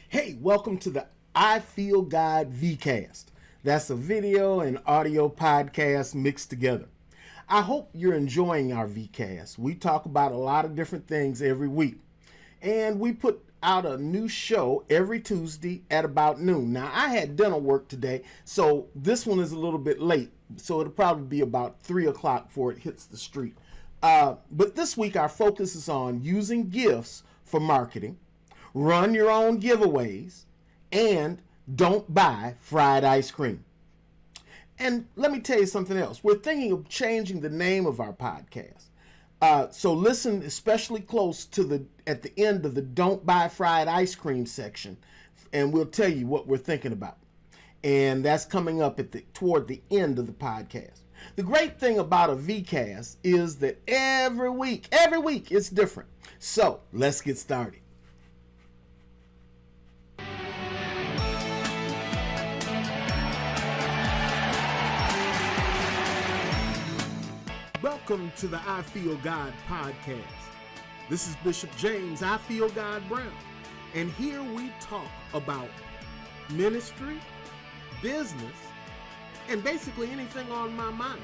Hey, welcome to the I Feel God Vcast. That's a video and audio podcast mixed together. I hope you're enjoying our Vcast. We talk about a lot of different things every week. And we put out a new show every Tuesday at about noon. Now, I had dental work today, so this one is a little bit late. So it'll probably be about 3 o'clock before it hits the street. But this week, our focus is on using Gifs for marketing, run your own giveaways, and don't buy fried ice cream. And let me tell you something else. We're thinking of changing the name of our podcast. So listen especially close to at the end of the Don't Buy Fried Ice Cream section, and we'll tell you what we're thinking about. And that's coming up toward the end of the podcast. The great thing about a Vcast is that every week it's different. So let's get started. Welcome to the I Feel God podcast. This is Bishop James, I Feel God Brown, and here we talk about ministry, business, and basically anything on my mind.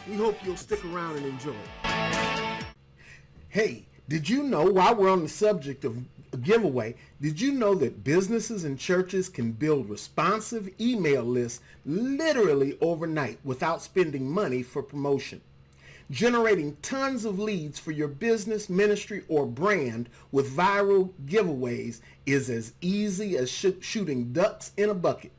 We hope you'll stick around and enjoy it. Hey, did you know, while we're on the subject of a giveaway, did you know that businesses and churches can build responsive email lists literally overnight without spending money for promotion? Generating tons of leads for your business, ministry, or brand with viral giveaways is as easy as shooting ducks in a bucket.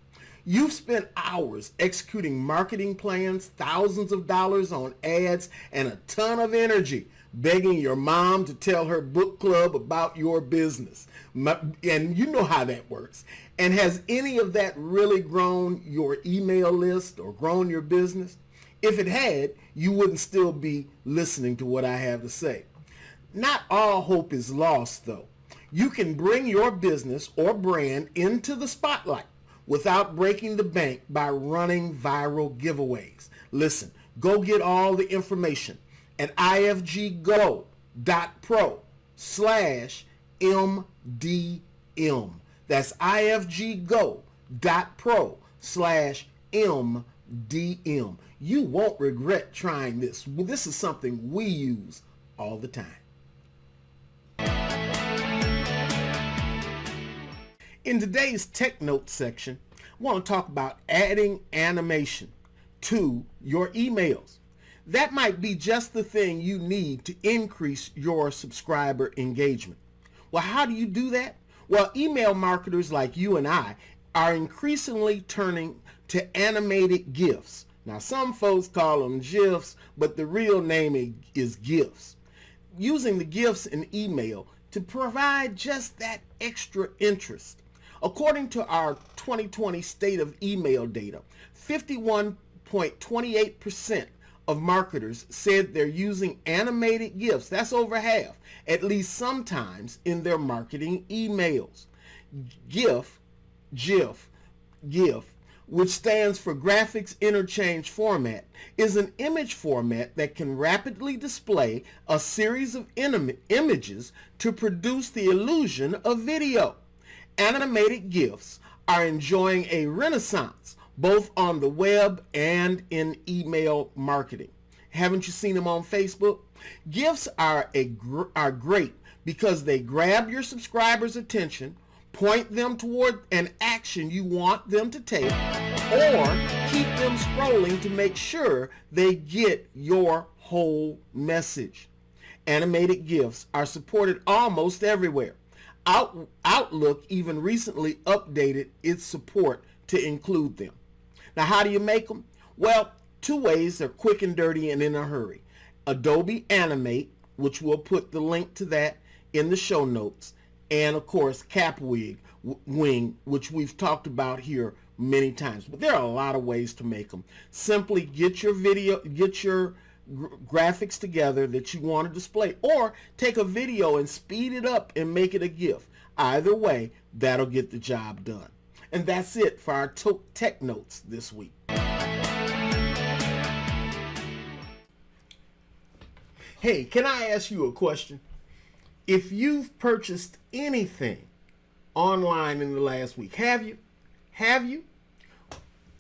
You've spent hours executing marketing plans, thousands of dollars on ads, and a ton of energy begging your mom to tell her book club about your business. And you know how that works. And has any of that really grown your email list or grown your business? If it had, you wouldn't still be listening to what I have to say. Not all hope is lost, though. You can bring your business or brand into the spotlight without breaking the bank by running viral giveaways. Listen, go get all the information at ifggo.pro/MDM. That's ifggo.pro/MDM. You won't regret trying this. This is something we use all the time. In today's Tech Notes section, I want to talk about adding animation to your emails. That might be just the thing you need to increase your subscriber engagement. Well, how do you do that? Well, email marketers like you and I are increasingly turning to animated GIFs. Now, some folks call them GIFs, but the real name is Gifs. Using the GIFs in email to provide just that extra interest. According to our 2020 State of Email data, 51.28% of marketers said they're using animated GIFs, that's over half, at least sometimes in their marketing emails. GIF, which stands for Graphics Interchange Format, is an image format that can rapidly display a series of images to produce the illusion of video. Animated GIFs are enjoying a renaissance both on the web and in email marketing. Haven't you seen them on Facebook? GIFs are great because they grab your subscribers' attention, point them toward an action you want them to take, or keep them scrolling to make sure they get your whole message. Animated GIFs are supported almost everywhere. Outlook even recently updated its support to include them. Now, how do you make them? Well, 2 ways. They're quick and dirty and in a hurry. Adobe Animate, which we'll put the link to that in the show notes, and of course Capwing, which we've talked about here many times. But there are a lot of ways to make them. Simply get your graphics together that you want to display, or take a video and speed it up and make it a GIF. Either way, that'll get the job done. And that's it for our Tech Notes this week. Hey, can I ask you a question? If you've purchased anything online in the last week? Have you? Have you?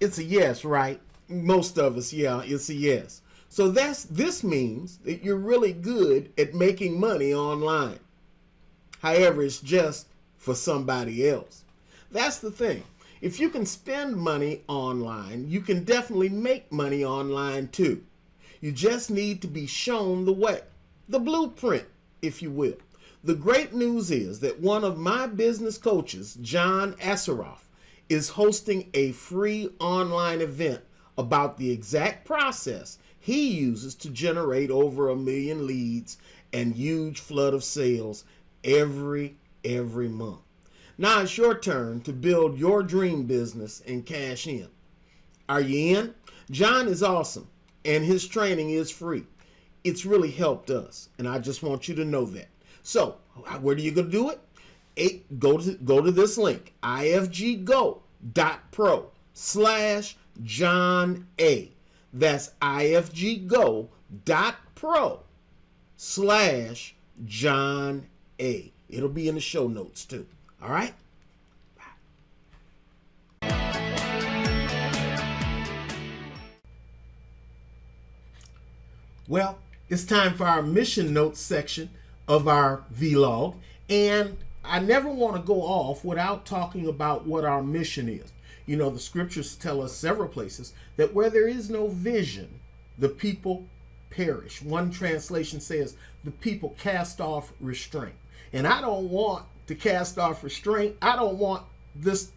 It's a yes, right? Most of us, yeah, it's a yes. So this means that you're really good at making money online. However, it's just for somebody else. That's the thing. If you can spend money online, you can definitely make money online too. You just need to be shown the way, the blueprint, if you will. The great news is that one of my business coaches, John Asseroff, is hosting a free online event about the exact process he uses to generate over 1 million leads and huge flood of sales every month. Now it's your turn to build your dream business and cash in. Are you in? John is awesome and his training is free. It's really helped us and I just want you to know that. So where are you going to do it? Go to this link, ifggo.pro/John A. That's ifggo.pro/John A. It'll be in the show notes too. All right? Well, it's time for our mission notes section of our vlog, and I never want to go off without talking about what our mission is. You know, the scriptures tell us several places that where there is no vision, the people perish. One translation says the people cast off restraint. And I don't want to cast off restraint. I don't want this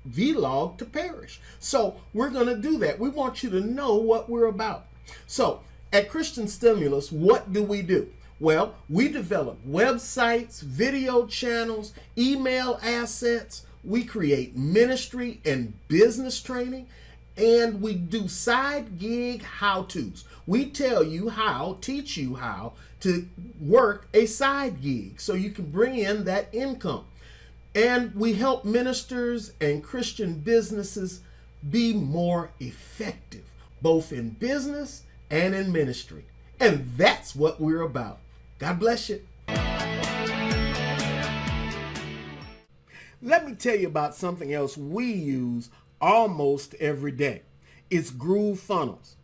vlog to perish. So we're going to do that. We want you to know what we're about. So at Christian Stimulus, what do? Well, we develop websites, video channels, email assets. We create ministry and business training, and we do side gig how-tos. We teach you how to work a side gig so you can bring in that income. And we help ministers and Christian businesses be more effective, both in business and in ministry. And that's what we're about. God bless you. Let me tell you about something else we use almost every day. It's Groove Funnels.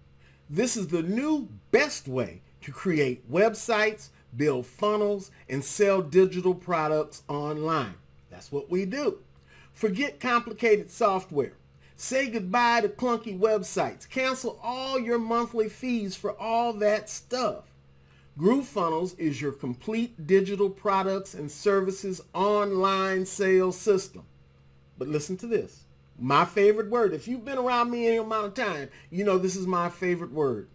This is the new best way to create websites, build funnels, and sell digital products online. That's what we do. Forget complicated software. Say goodbye to clunky websites. Cancel all your monthly fees for all that stuff. Groove Funnels is your complete digital products and services online sales system. But listen to this. My favorite word. If you've been around me any amount of time, you know this is my favorite word.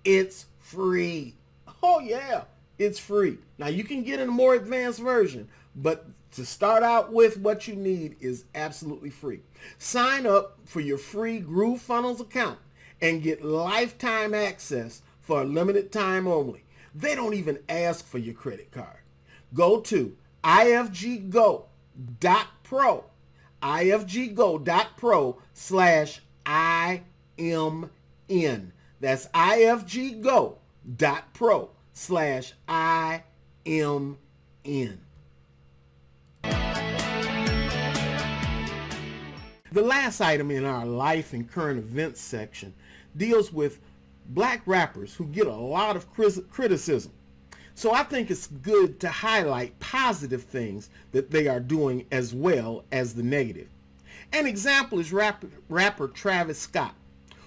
It's free. Oh yeah, it's free. Now you can get in a more advanced version, but to start out with, what you need is absolutely free. Sign up for your free Groove Funnels account and get lifetime access for a limited time only. They don't even ask for your credit card. Go to ifggo.pro, ifggo.pro/IMN. That's ifggo.pro/IMN. The last item in our life and current events section deals with black rappers who get a lot of criticism. So I think it's good to highlight positive things that they are doing as well as the negative. An example is rapper Travis Scott,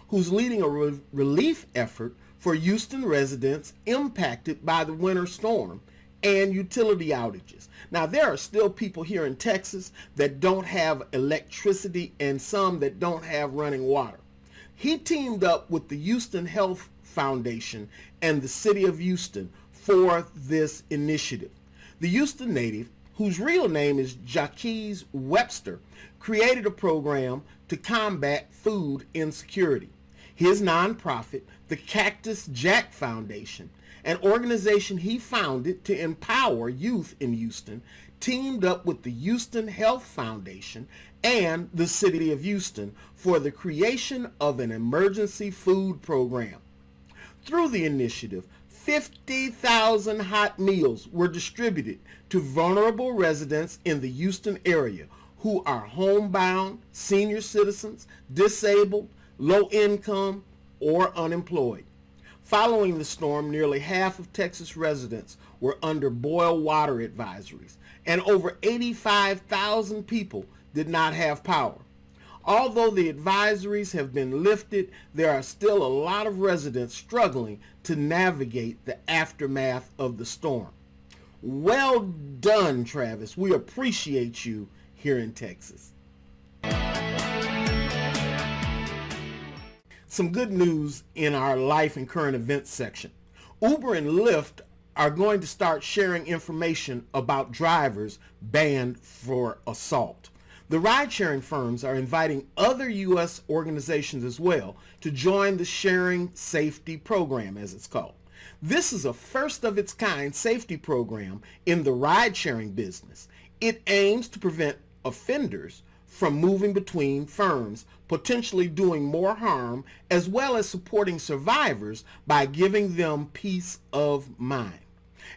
who's leading a relief effort for Houston residents impacted by the winter storm and utility outages. Now, there are still people here in Texas that don't have electricity and some that don't have running water. He teamed up with the Houston Health Foundation and the city of Houston for this initiative. The Houston native, whose real name is Jaquez Webster, created a program to combat food insecurity. His nonprofit, the Cactus Jack Foundation, an organization he founded to empower youth in Houston, teamed up with the Houston Health Foundation and the city of Houston for the creation of an emergency food program. Through the initiative, 50,000 hot meals were distributed to vulnerable residents in the Houston area who are homebound, senior citizens, disabled, low income, or unemployed. Following the storm, nearly half of Texas residents were under boil water advisories, and over 85,000 people did not have power. Although the advisories have been lifted, there are still a lot of residents struggling to navigate the aftermath of the storm. Well done, Travis. We appreciate you here in Texas. Some good news in our life and current events section. Uber and Lyft are going to start sharing information about drivers banned for assault. The ride-sharing firms are inviting other U.S. organizations as well to join the Sharing Safety Program, as it's called. This is a first-of-its-kind safety program in the ride-sharing business. It aims to prevent offenders from moving between firms, potentially doing more harm, as well as supporting survivors by giving them peace of mind.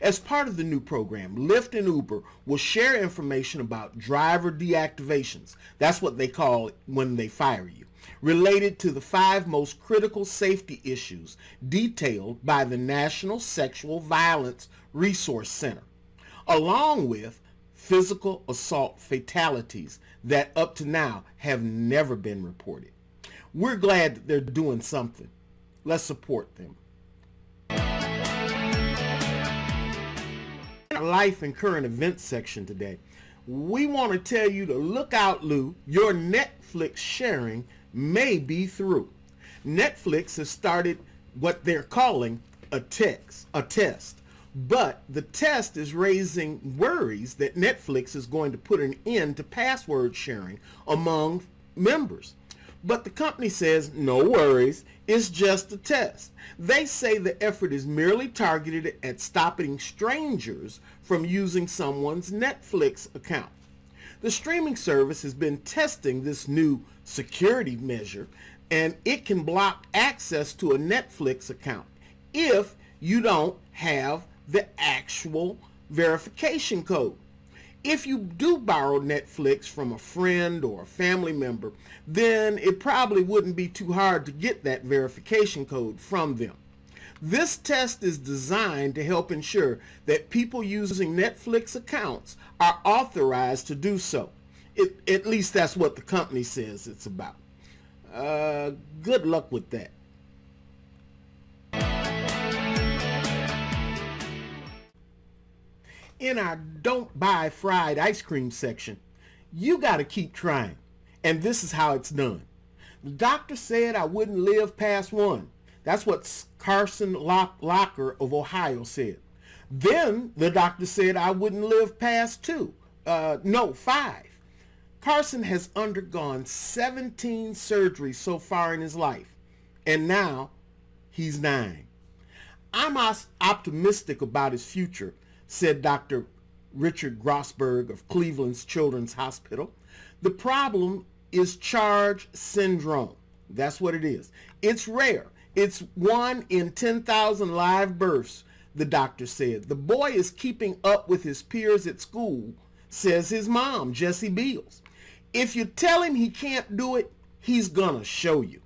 As part of the new program, Lyft and Uber will share information about driver deactivations, that's what they call it when they fire you, related to the 5 most critical safety issues detailed by the National Sexual Violence Resource Center, along with physical assault fatalities that up to now have never been reported. We're glad that they're doing something. Let's support them. In our life and current events section today, we want to tell you to look out, Lou. Your Netflix sharing may be through. Netflix has started what they're calling a test. But the test is raising worries that Netflix is going to put an end to password sharing among members. But the company says, no worries, it's just a test. They say the effort is merely targeted at stopping strangers from using someone's Netflix account. The streaming service has been testing this new security measure, and it can block access to a Netflix account if you don't have the actual verification code. If you do borrow Netflix from a friend or a family member, then it probably wouldn't be too hard to get that verification code from them. This test is designed to help ensure that people using Netflix accounts are authorized to do so. At least that's what the company says it's about. Good luck with that. In our Don't Buy Fried Ice Cream section, you got to keep trying. And this is how it's done. The doctor said I wouldn't live past 1. That's what Carson Locker of Ohio said. Then the doctor said I wouldn't live past 2. 5. Carson has undergone 17 surgeries so far in his life. And now he's 9. I'm optimistic about his future, said Dr. Richard Grossberg of Cleveland's Children's Hospital. The problem is Charge syndrome. That's what it is. It's rare. It's 1 in 10,000 live births, the doctor said. The boy is keeping up with his peers at school, says his mom, Jessie Beals. If you tell him he can't do it, he's gonna show you.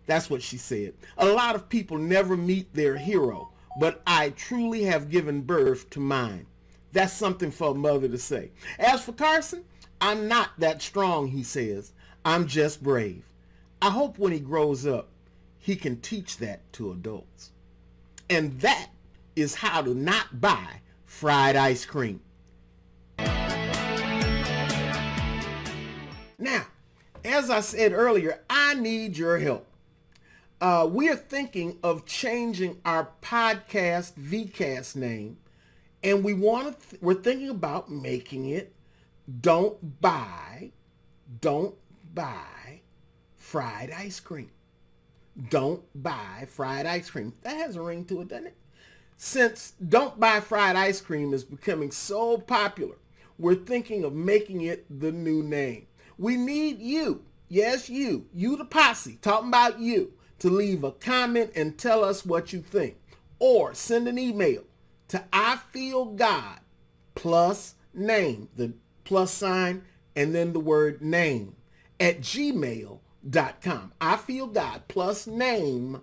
That's what she said. A lot of people never meet their hero, but I truly have given birth to mine. That's something for a mother to say. As for Carson, I'm not that strong, he says. I'm just brave. I hope when he grows up, he can teach that to adults. And that is how to not buy fried ice cream. Now, as I said earlier, I need your help. We are thinking of changing our podcast Vcast name, and we're thinking about making it Don't Buy Fried Ice Cream. Don't Buy Fried Ice Cream. That has a ring to it, doesn't it? Since Don't Buy Fried Ice Cream is becoming so popular, we're thinking of making it the new name. We need you, yes you the posse, talking about you, to leave a comment and tell us what you think. or send an email to I Feel God plus name, the plus sign, and then the word name at gmail.com. I Feel God plus name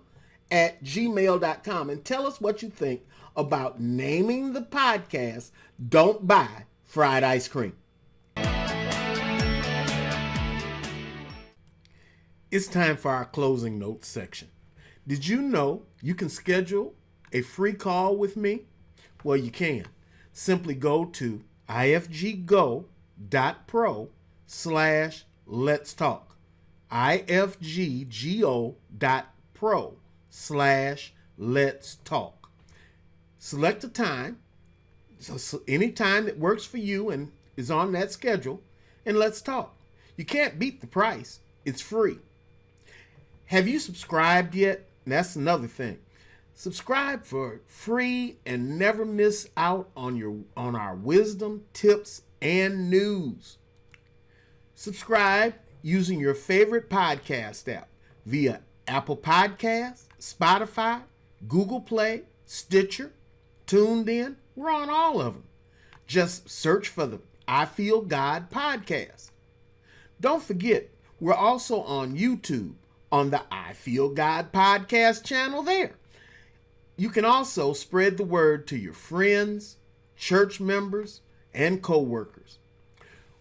at gmail.com, and tell us what you think about naming the podcast Don't Buy Fried Ice Cream. It's time for our closing notes section. Did you know you can schedule a free call with me? Well, you can. Simply go to ifggo.pro/let's talk. ifggo.pro/let's talk. Select a time, so any time that works for you and is on that schedule, and let's talk. You can't beat the price. It's free. Have you subscribed yet? That's another thing. Subscribe for free and never miss out on our wisdom, tips, and news. Subscribe using your favorite podcast app via Apple Podcasts, Spotify, Google Play, Stitcher, Tuned In. We're on all of them. Just search for the I Feel God podcast. Don't forget, we're also on YouTube on the I Feel God podcast channel there. You can also spread the word to your friends, church members, and co-workers.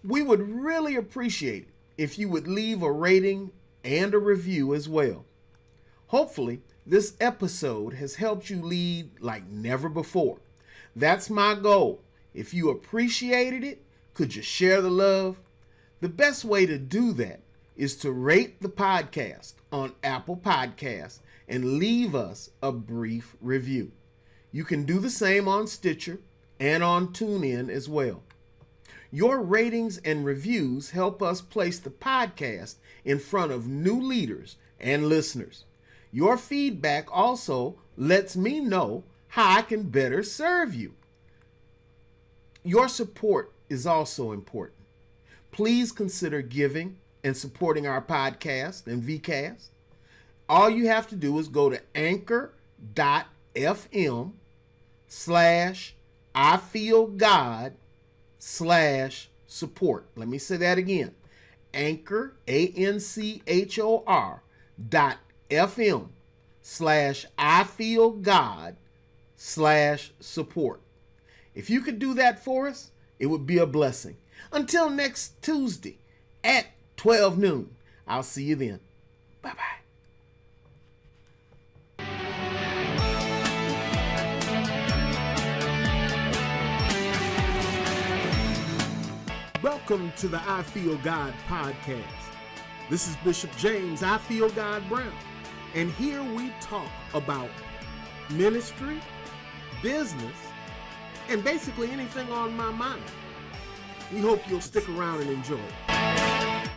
We would really appreciate it if you would leave a rating and a review as well. Hopefully, this episode has helped you lead like never before. That's my goal. If you appreciated it, could you share the love? The best way to do that is to rate the podcast on Apple Podcasts and leave us a brief review. You can do the same on Stitcher and on TuneIn as well. Your ratings and reviews help us place the podcast in front of new leaders and listeners. Your feedback also lets me know how I can better serve you. Your support is also important. Please consider giving and supporting our podcast and Vcasts. All you have to do is go to anchor.fm/IFeelGod/support. Let me say that again. Anchor, ANCHOR.fm/IFeelGod/support. If you could do that for us, it would be a blessing. Until next Tuesday at 12 noon. I'll see you then. Bye-bye. Welcome to the I Feel God podcast. This is Bishop James, I Feel God Brown, and here we talk about ministry, business, and basically anything on my mind. We hope you'll stick around and enjoy it.